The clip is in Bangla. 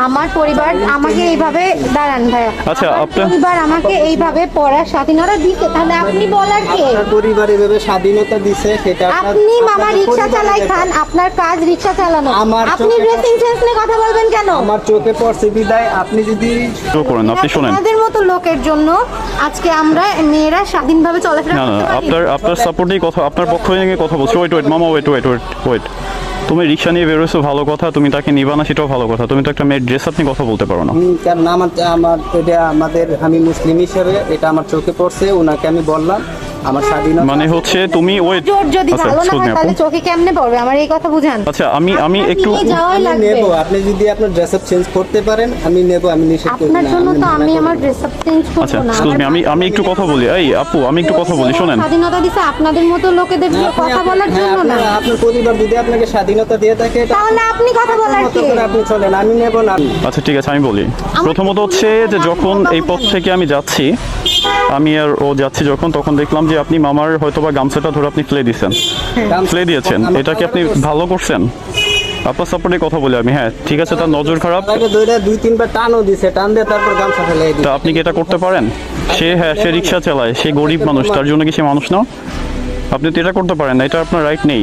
আমার পরিবার আমাকে এইভাবে দাঁড়ান ভাইয়া, আচ্ছা, আমার আপনার- পরিবার আমাকে এইভাবে পড়ার স্বাধীনতা দিতে, তাহলে আপনি বলার কে? আপনার পরিবার এভাবে স্বাধীনতা দিছে সেটা আপনি মামা আপনার রিক্সা পরিবারের চালাই ব্যাপার। খান, আপনার কাজ রিক্সা চালানো, আমার আপনি চোখে- ড্রেসিং সেন্স নিয়ে কথা বলবেন কেন? আমার চোখে পড়ছে বিদায় আপনি যদি শুরু করেন, আপনি শোনেন। আপনাদের মতো লোকের জন্য আজকে আমরা মেয়েরা স্বাধীনভাবে চলাফেরা না না করতে পারি। আপনার সাপোর্টেই কথা, আপনার পক্ষ নিয়ে কথা বলছি। ওয়েট মামা, ওয়েট। তুমি রিক্সা নিয়ে বেরোছো, ভালো কথা। তুমি তাকে নিবা না, সেটাও ভালো কথা। তুমি তো একটা মেয়ের ড্রেস আপ নিয়ে কথা বলতে পারো না। কারণ আমার এটা আমি মুসলিম হিসেবে এটা আমার চোখে পড়ছে, ওনাকে আমি বললাম আমার স্বাধীনতা মানে হচ্ছে তুমি ওয়েট। জোর যদি আচ্ছা, ভালো না excuse me, হয় আপু। তাহলে চোখে কেমনে পড়বে, আমার এই কথা বুঝান। আচ্ছা আমি আপনার একটু নিয়ে যাওয়াই আমি লাগবে। নেব, আপনি যদি আপনার ড্রেস আপ চেঞ্জ করতে পারেন আমি নেব, আমি নিষেধ করি আপনার না, জন্য তো মানা আমি করি আমার না। ড্রেস আপ চেঞ্জ আচ্ছা করব না। এক্সকিউজ মি, আমি একটু কথা বলি। এই আপু, আমি একটু কথা বলি, শোনেন। স্বাধীনতা দিছে আপনাদের মতো লোকেদের হ্যাঁ, আপনি- কথা বলার হ্যাঁ, জন্য না। আপনার পরিবার যদি আপনাকে স্বাধীনতা দিয়ে থাকে এটা তাহলে আপনি কথা বলার মতো কে? করে আপনি চলেন, আমি নেব না। আচ্ছা ঠিক আছে, আমি বলি। প্রথমত হচ্ছে যে যখন এই পথ থেকে আমি যাচ্ছি, আমি আর ও যাচ্ছি যখন, তখন দেখলাম যে আপনি মামার হয়তোবা গামছাটা ধরে আপনি ফেলে দিয়েছেন, ফেলে দিয়েছেন। এটা কি আপনি ভালো করছেন? আপনার সাপোর্টে কথা বলি আমি। হ্যাঁ ঠিক আছে, তার নজর খারাপ। তাকে ধরে 2-3 বার টানও দিছে, টান দিয়ে তারপর গামছা ফেলে তা আপনি কি এটা করতে পারেন? সে রিক্সা চালায়, সে গরিব মানুষ, তার জন্য কি সে মানুষ না? আপনি তো এটা করতে পারেন না, এটা আপনার রাইট নেই।